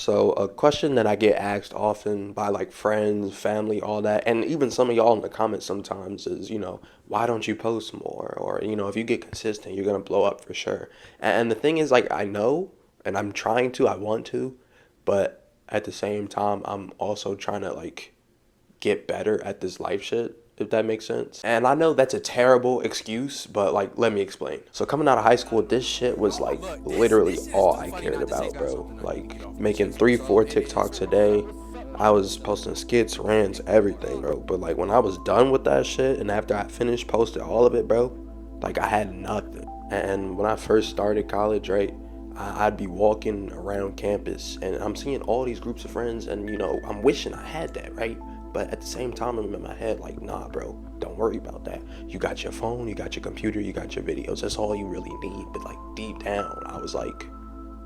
So a question that I get asked often by like friends, family, all that, and even some of y'all in the comments sometimes is, why don't you post more? Or, if you get consistent, you're gonna blow up for sure. And the thing is, like, I know, and I'm trying to, I want to, but at the same time, I'm also trying to like get better at this life shit, if that makes sense. And I know that's a terrible excuse, but like, let me explain. So coming out of high school, this shit was like literally all I cared about, bro. Like making 3, 4 TikToks a day. I was posting skits, rants, everything, bro. But like when I was done with that shit and after I finished posting all of it, bro, like I had nothing. And when I first started college, right, I'd be walking around campus and I'm seeing all these groups of friends and I'm wishing I had that, right? But at the same time, I'm in my head like, nah, bro, don't worry about that. You got your phone, you got your computer, you got your videos. That's all you really need. But like deep down, I was like,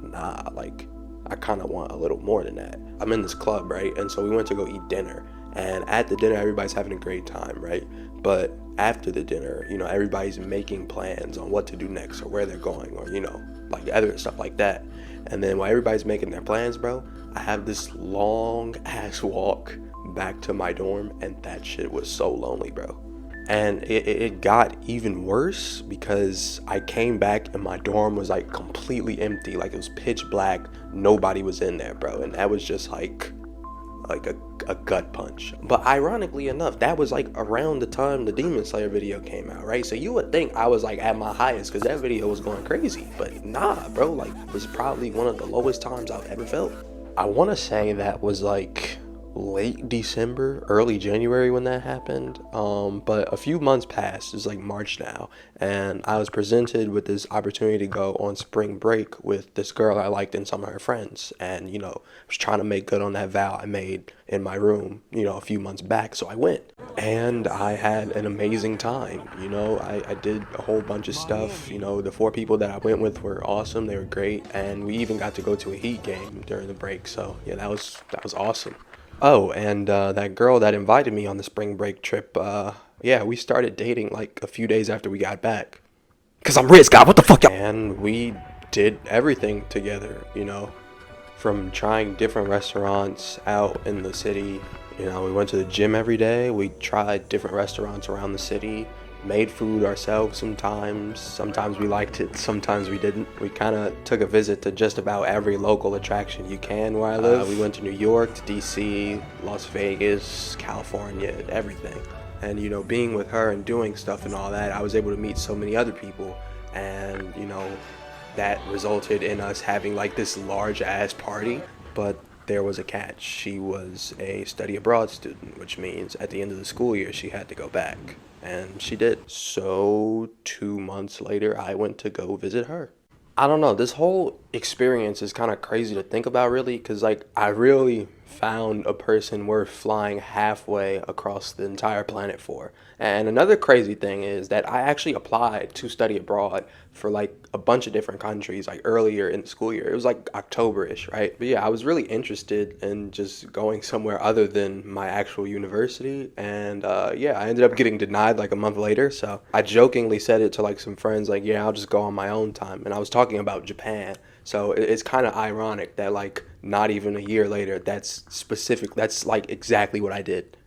nah, like I kind of want a little more than that. I'm in this club, right? And so we went to go eat dinner. And at the dinner, everybody's having a great time, right? But after the dinner, everybody's making plans on what to do next or where they're going or, like other stuff like that. And then while everybody's making their plans, bro, I have this long ass walk back to my dorm, and that shit was so lonely, bro. And it got even worse because I came back and my dorm was like completely empty. Like it was pitch black. Nobody was in there, bro. And that was just like a gut punch. But ironically enough, that was like around the time the Demon Slayer video came out, right? So you would think I was like at my highest because that video was going crazy. But nah, bro, like it was probably one of the lowest times I've ever felt. I want to say that was like late December, early January when that happened. But a few months passed, it's like March now, and I was presented with this opportunity to go on spring break with this girl I liked and some of her friends. And, I was trying to make good on that vow I made in my room, a few months back. So I went and I had an amazing time. I did a whole bunch of stuff. The 4 people that I went with were awesome. They were great. And we even got to go to a Heat game during the break. So yeah, that was awesome. Oh, and that girl that invited me on the spring break trip, yeah, we started dating like a few days after we got back. Cause I'm Riz God, what the fuck? And we did everything together, from trying different restaurants out in the city. We went to the gym every day. We tried different restaurants around the city. Made food ourselves sometimes. Sometimes we liked it, sometimes we didn't. We kind of took a visit to just about every local attraction you can where I live. We went to New York, to DC, Las Vegas, California, everything. And, being with her and doing stuff and all that, I was able to meet so many other people. And, that resulted in us having like this large ass party. But there was a catch. She was a study abroad student, which means at the end of the school year, she had to go back. And she did. So 2 months later, I went to go visit her. I don't know, this whole experience is kind of crazy to think about, really, because like I really found a person worth flying halfway across the entire planet for. And another crazy thing is that I actually applied to study abroad for like a bunch of different countries like earlier in the school year. It was like October-ish, right? But yeah, I was really interested in just going somewhere other than my actual university. And yeah, I ended up getting denied like a month later. So I jokingly said it to like some friends, like, yeah, I'll just go on my own time. And I was talking about Japan. So it's kind of ironic that like not even a year later, that's like exactly what I did.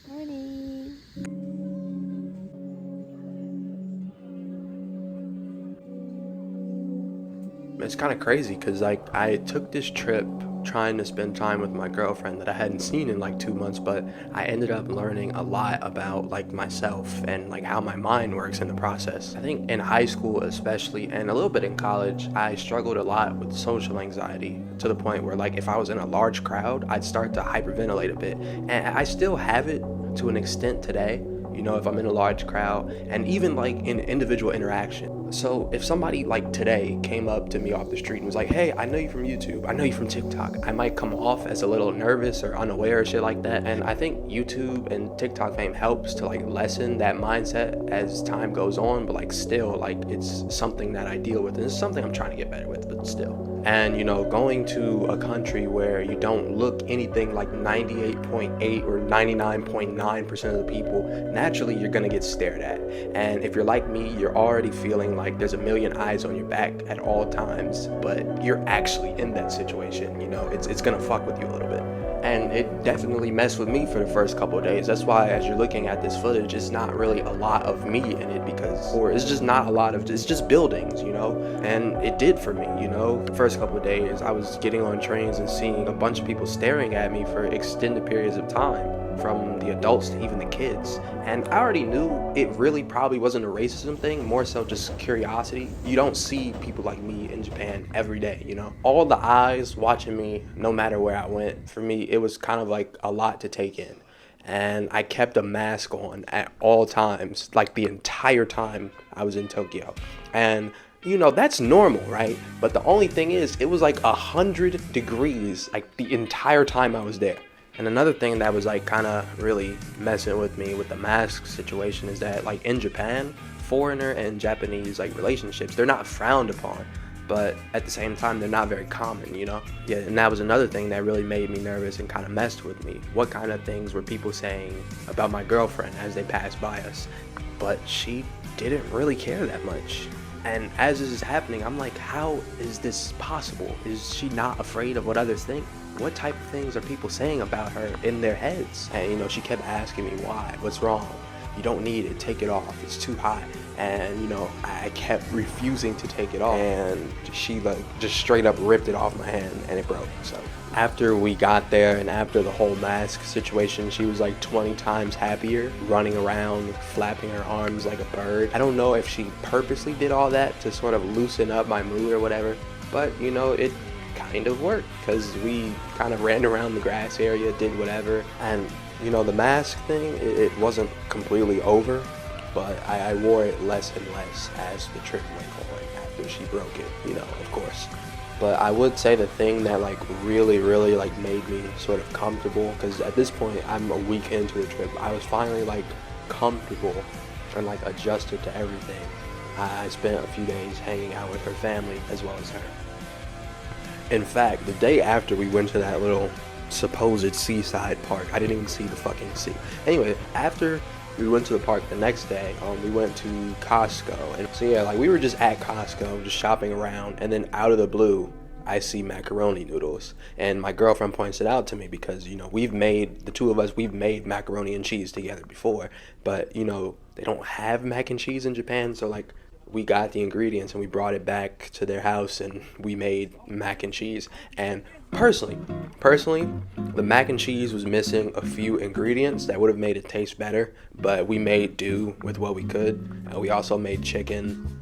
Morning. It's kind of crazy because like I took this trip trying to spend time with my girlfriend that I hadn't seen in like 2 months, but I ended up learning a lot about like myself and like how my mind works in the process. I think in high school especially and a little bit in college, I struggled a lot with social anxiety to the point where like if I was in a large crowd, I'd start to hyperventilate a bit. And I still have it to an extent today, if I'm in a large crowd and even like in individual interaction. So if somebody like today came up to me off the street and was like, hey, I know you from YouTube, I know you from TikTok, I might come off as a little nervous or unaware or shit like that. And I think YouTube and TikTok fame helps to like lessen that mindset as time goes on, but like still like it's something that I deal with and it's something I'm trying to get better with, but still. And, going to a country where you don't look anything like 98.8 or 99.9% of the people, naturally you're going to get stared at. And if you're like me, you're already feeling like there's a million eyes on your back at all times, but you're actually in that situation. It's going to fuck with you a little bit. And it definitely messed with me for the first couple of days. That's why, as you're looking at this footage, it's not really a lot of me in it, or it's just not a lot of, it's just buildings, and it did for me. The first couple of days I was getting on trains and seeing a bunch of people staring at me for extended periods of time, from the adults to even the kids. And I already knew it really probably wasn't a racism thing, more so just curiosity. You don't see people like me in Japan every day, all the eyes watching me no matter where I went. For me, it was kind of like a lot to take in. And I kept a mask on at all times, like the entire time I was in Tokyo. And that's normal, right? But the only thing is, it was like 100 degrees like the entire time I was there. And another thing that was like kind of really messing with me with the mask situation is that, like, in Japan, foreigner and Japanese like relationships, they're not frowned upon, but at the same time they're not very common. Yeah. And that was another thing that really made me nervous and kind of messed with me. What kind of things were people saying about my girlfriend as they passed by us? But she didn't really care that much. And as this is happening, I'm like, how is this possible? Is she not afraid of what others think? What type of things are people saying about her in their heads? And she kept asking me why, what's wrong? You don't need it, take it off, it's too hot. And I kept refusing to take it off, and she like just straight up ripped it off my hand and it broke. So after we got there and after the whole mask situation, she was like 20 times happier, running around, flapping her arms like a bird. I don't know if she purposely did all that to sort of loosen up my mood or whatever, but it kind of worked, because we kind of ran around the grass area, did whatever. And the mask thing, it wasn't completely over, but I wore it less and less as the trip went on after she broke it, of course. But I would say the thing that like really like made me sort of comfortable, because at this point I'm a week into the trip, I was finally like comfortable and like adjusted to everything. I spent a few days hanging out with her family as well as her. In fact, the day after we went to that little supposed seaside park, I didn't even see the fucking sea. Anyway, after we went to the park the next day, we went to Costco. And so yeah, like we were just at Costco, just shopping around, and then out of the blue, I see macaroni noodles. And my girlfriend points it out to me because, the two of us, we've made macaroni and cheese together before. But, they don't have mac and cheese in Japan, so like we got the ingredients and we brought it back to their house and we made mac and cheese. And personally, the mac and cheese was missing a few ingredients that would have made it taste better, but we made do with what we could. We also made chicken.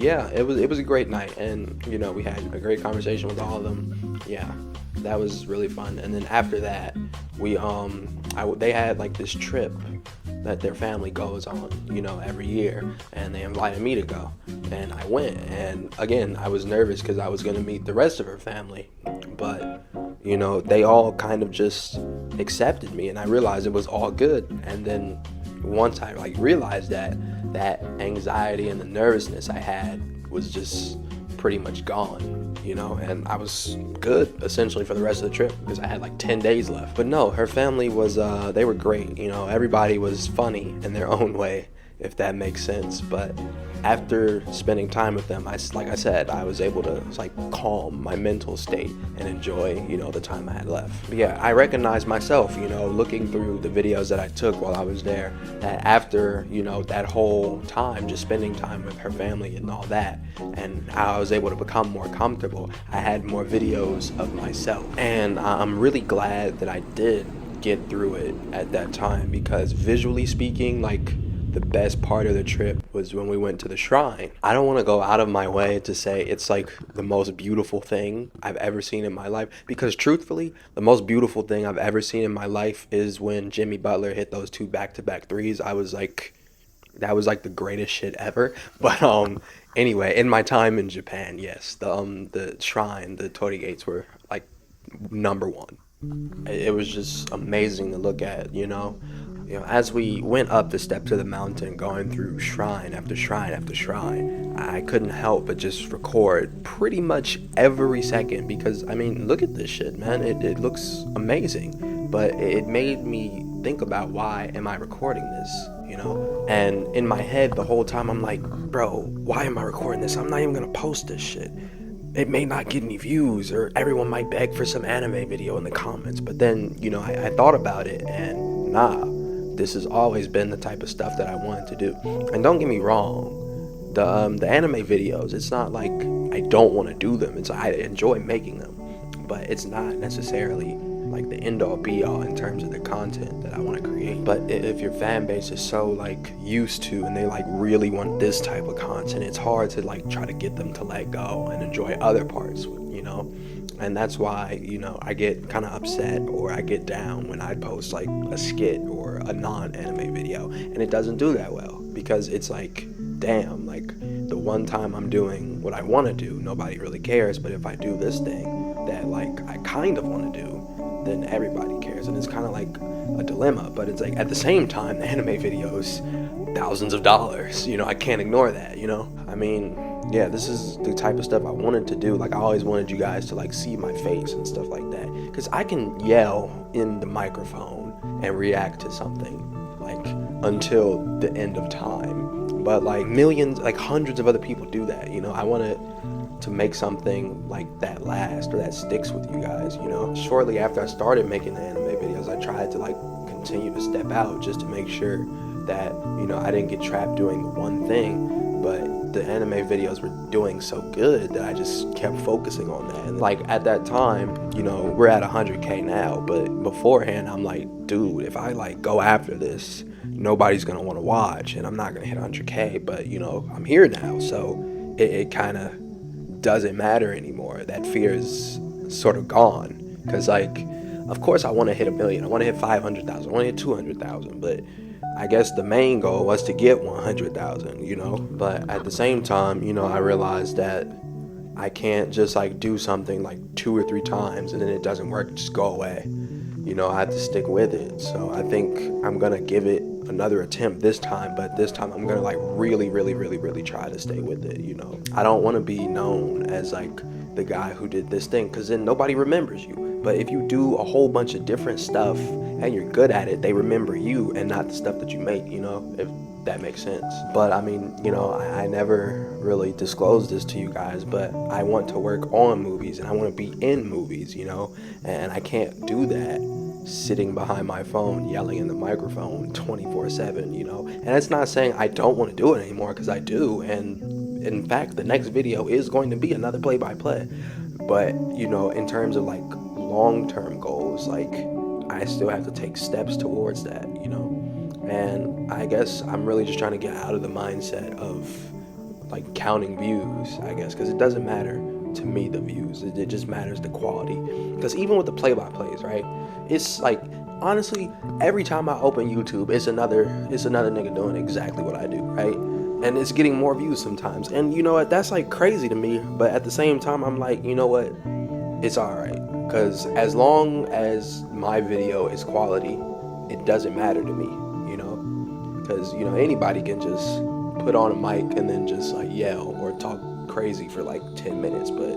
Yeah, it was a great night, and we had a great conversation with all of them. Yeah, that was really fun. And then after that, they had like this trip that their family goes on, every year, and they invited me to go, and I went. And again, I was nervous because I was going to meet the rest of her family, but they all kind of just accepted me, and I realized it was all good. And then once I like realized that anxiety and the nervousness I had was just pretty much gone, and I was good essentially for the rest of the trip because I had like 10 days left. But no, her family was they were great. Everybody was funny in their own way, if that makes sense. But after spending time with them, like I said, I was able to like calm my mental state and enjoy, the time I had left. But yeah, I recognized myself, looking through the videos that I took while I was there, that after, that whole time, just spending time with her family and all that, and how I was able to become more comfortable, I had more videos of myself. And I'm really glad that I did get through it at that time, because visually speaking, like, the best part of the trip was when we went to the shrine. I don't want to go out of my way to say it's like the most beautiful thing I've ever seen in my life, because truthfully, the most beautiful thing I've ever seen in my life is when Jimmy Butler hit those 2 back-to-back threes. I was like, that was like the greatest shit ever. But anyway, in my time in Japan, yes, the shrine, the Torii Gates were like number one. It was just amazing to look at, You know, as we went up the steps of the mountain, going through shrine after shrine after shrine, I couldn't help but just record pretty much every second because, I mean, look at this shit, man. It looks amazing. But it made me think about, why am I recording this, you know? And in my head the whole time, I'm like, bro, why am I recording this? I'm not even gonna post this shit. It may not get any views, or everyone might beg for some anime video in the comments. But then, you know, I thought about it, and nah, this has always been the type of stuff that I wanted to do. And don't get me wrong, the anime videos, it's not like I don't want to do them. It's I enjoy making them, but it's not necessarily like the end all be all in terms of the content that I want to create. But if your fan base is so like used to, and they like really want this type of content, it's hard to like try to get them to let go and enjoy other parts, you know? And that's why, you know, I get kind of upset, or I get down when I post like a skit or a non-anime video and it doesn't do that well, because it's like, damn, like the one time I'm doing what I want to do, nobody really cares. But if I do this thing that like I kind of want to do, then everybody cares. And it's kind of like a dilemma. But it's like, at the same time, the anime videos, thousands of dollars, you know, I can't ignore that, you know? I mean, yeah, this is the type of stuff I wanted to do. Like, I always wanted you guys to like see my face and stuff like that, because I can yell in the microphone and react to something like until the end of time. But like millions, like hundreds of other people do that, you know? I wanted to make something like that last, or that sticks with you guys, you know? Shortly after I started making the anime videos, I tried to like continue to step out just to make sure that, you know, I didn't get trapped doing the one thing. But the anime videos were doing so good that I just kept focusing on that. And like at that time, you know, we're at 100K now, but beforehand I'm like, dude, if I like go after this, nobody's gonna want to watch, and I'm not gonna hit 100K. But you know, I'm here now, so it kind of doesn't matter anymore. That fear is sort of gone, because like, of course I want to hit 1 million, I want to hit 500,000, I want to hit 200,000, but I guess the main goal was to get 100,000, you know? But at the same time, you know, I realized that I can't just like do something like 2 or 3 times and then it doesn't work, just go away. You know, I have to stick with it. So I think I'm gonna give it another attempt this time, but this time I'm gonna like really try to stay with it, you know? I don't wanna be known as like the guy who did this thing, because then nobody remembers you. But if you do a whole bunch of different stuff and you're good at it, they remember you and not the stuff that you make, you know, if that makes sense. But I mean, you know, I never really disclosed this to you guys, but I want to work on movies and I want to be in movies, you know, and I can't do that sitting behind my phone yelling in the microphone 24/7, you know. And it's not saying I don't want to do it anymore, because I do. And in fact, the next video is going to be another play-by-play. But, you know, in terms of like long-term goals, like I still have to take steps towards that, you know. And I guess I'm really just trying to get out of the mindset of like counting views, I guess, because it doesn't matter to me, the views. It just matters the quality. Because even with the play-by-plays, right, it's like, honestly, every time I open YouTube, it's another nigga doing exactly what I do, right? And it's getting more views sometimes. And you know what, that's like crazy to me. But at the same time, I'm like, you know what, it's alright. Because as long as my video is quality, it doesn't matter to me, you know? Because, you know, anybody can just put on a mic and then just like yell or talk crazy for like 10 minutes. But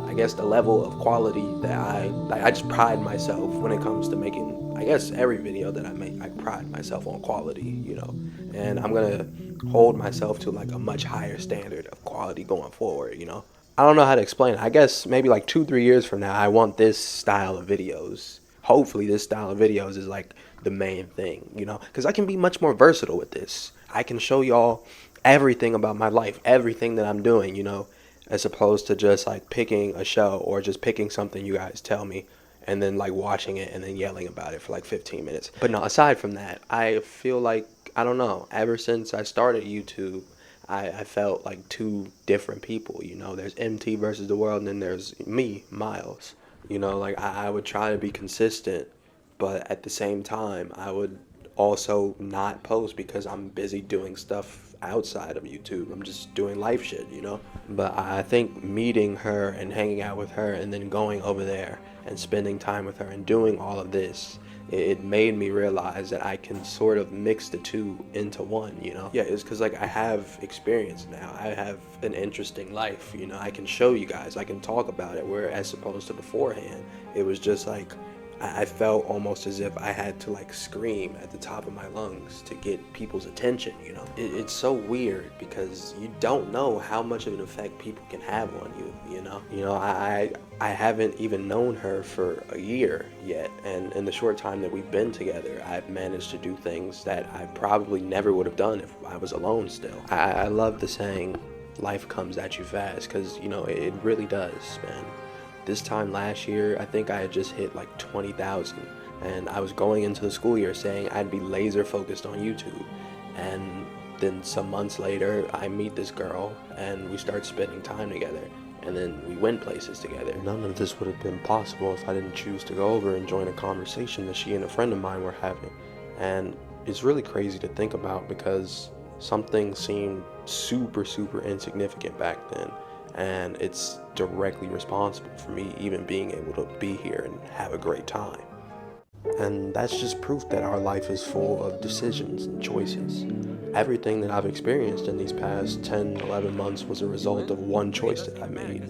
I guess the level of quality that I just pride myself when it comes to making, I guess, every video that I make, I pride myself on quality, you know? And I'm gonna hold myself to like a much higher standard of quality going forward, you know? I don't know how to explain it. I guess maybe like 2-3 years from now, I want this style of videos. Hopefully this style of videos is like the main thing, you know, because I can be much more versatile with this. I can show y'all everything about my life, everything that I'm doing, you know, as opposed to just like picking a show or just picking something you guys tell me and then like watching it and then yelling about it for like 15 minutes. But no, aside from that, I feel like, I don't know, ever since I started YouTube, I felt like 2 different people, you know. There's MT versus the world, and then there's me, Miles. You know, like I would try to be consistent, but at the same time, I would also not post because I'm busy doing stuff outside of YouTube. I'm just doing life shit, you know. But I think meeting her and hanging out with her and then going over there and spending time with her and doing all of this, it made me realize that I can sort of mix the two into one, you know? Yeah, it's because, like, I have experience now. I have an interesting life, you know? I can show you guys, I can talk about it, where as opposed to beforehand, it was just like, I felt almost as if I had to like scream at the top of my lungs to get people's attention, you know? It's so weird because you don't know how much of an effect people can have on you, you know? I haven't even known her for a year yet, and in the short time that we've been together, I've managed to do things that I probably never would have done if I was alone still. I love the saying, life comes at you fast, because, you know, it really does, man. This time last year, I think I had just hit like 20,000, and I was going into the school year saying I'd be laser focused on YouTube. And then some months later, I meet this girl and we start spending time together, and then we went places together. None of this would have been possible if I didn't choose to go over and join a conversation that she and a friend of mine were having. And it's really crazy to think about because something seemed super, super insignificant back then, and it's directly responsible for me even being able to be here and have a great time. And that's just proof that our life is full of decisions and choices. Everything that I've experienced in these past 10, 11 months was a result of one choice that I made.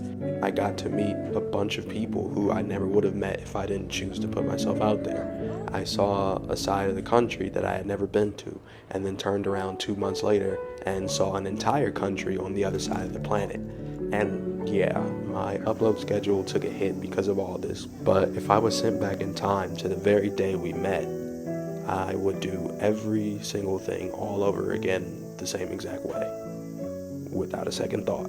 I got to meet a bunch of people who I never would have met if I didn't choose to put myself out there. I saw a side of the country that I had never been to, and then turned around 2 months later and saw an entire country on the other side of the planet. And yeah, my upload schedule took a hit because of all this, but if I was sent back in time to the very day we met, I would do every single thing all over again the same exact way, without a second thought.